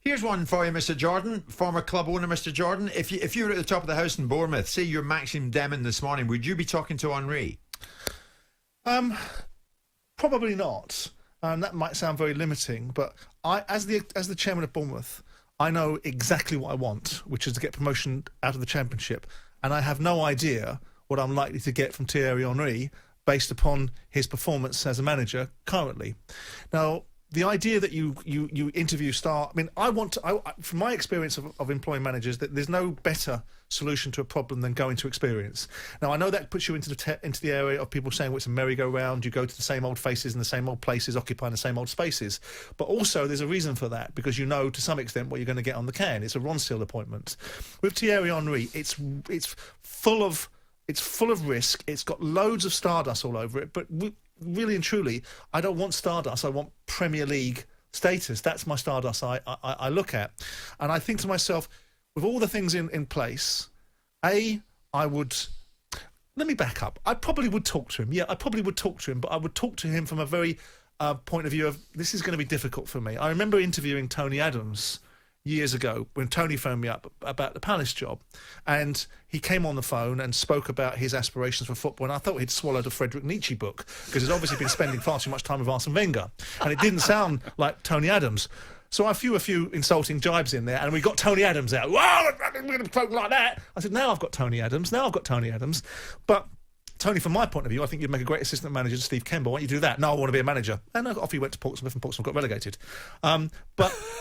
Here's one for you, Mr. Jordan, former club owner, Mr. Jordan. If you were at the top of the house in Bournemouth, say you're Maxime Demon this morning, would you be talking to Henry? Probably not. That might sound very limiting, but as the chairman of Bournemouth, I know exactly what I want, which is to get promotion out of the Championship, and I have no idea what I'm likely to get from Thierry Henry based upon his performance as a manager currently. Now, the idea that you interview star, I mean, from my experience of employing managers, that there's no better solution to a problem than going to experience. Now, I know that puts you into the area of people saying, well, it's a merry-go-round, you go to the same old faces in the same old places, occupying the same old spaces. But also, there's a reason for that, because you know, to some extent, what you're going to get on the can. It's a Ron Steele appointment. With Thierry Henry, it's full of risk. It's got loads of stardust all over it, but really and truly, I don't want stardust. I want Premier League status. That's my stardust I look at. And I think to myself, with all the things in place, let me back up. I probably would talk to him. Yeah, I probably would talk to him, but I would talk to him from a very point of view of, this is going to be difficult for me. I remember interviewing Tony Adams years ago when Tony phoned me up about the Palace job, and he came on the phone and spoke about his aspirations for football, and I thought he'd swallowed a Friedrich Nietzsche book, because he's obviously been spending far too much time with Arsene Wenger, and it didn't sound like Tony Adams. So I threw a few insulting jibes in there, and we got Tony Adams out. Well, we're going to talk like that. I said, now I've got Tony Adams. But Tony, from my point of view, I think you'd make a great assistant manager to Steve Kemba. Why don't you do that? No, I want to be a manager. And off he went to Portsmouth, and Portsmouth got relegated. But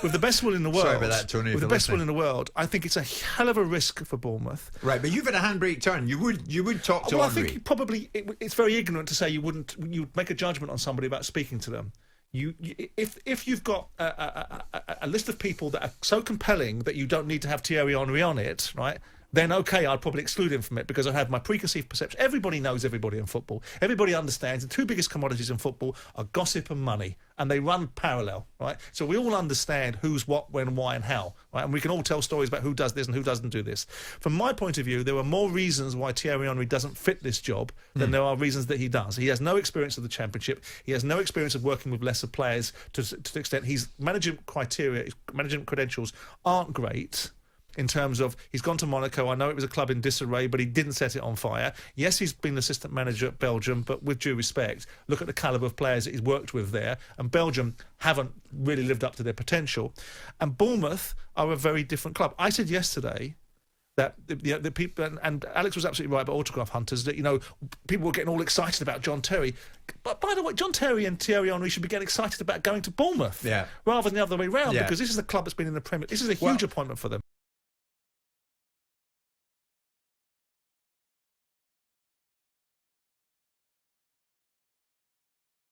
with the best will in the world, sorry about that, Tony, with the best will in the world, I think it's a hell of a risk for Bournemouth. Right, but you've had a handbrake turn. You would talk to Well, Henry. I think probably it's very ignorant to say you'd make a judgment on somebody about speaking to them. If you've got a list of people that are so compelling that you don't need to have Thierry Henry on it, right? Then okay, I'd probably exclude him from it, because I have my preconceived perception. Everybody knows everybody in football. Everybody understands the two biggest commodities in football are gossip and money, and they run parallel, right? So we all understand who's what, when, why, and how, right? And we can all tell stories about who does this and who doesn't do this. From my point of view, there are more reasons why Thierry Henry doesn't fit this job than there are reasons that he does. He has no experience of the Championship. He has no experience of working with lesser players to the extent his management criteria, his management credentials aren't great. In terms of, he's gone to Monaco. I know it was a club in disarray, but he didn't set it on fire. Yes, he's been assistant manager at Belgium, but with due respect, look at the calibre of players that he's worked with there. And Belgium haven't really lived up to their potential. And Bournemouth are a very different club. I said yesterday that the people, and Alex was absolutely right about autograph hunters, that, you know, people were getting all excited about John Terry. But by the way, John Terry and Thierry Henry should be getting excited about going to Bournemouth, rather than the other way round, because this is a club that's been in the Premier. This is a huge appointment for them.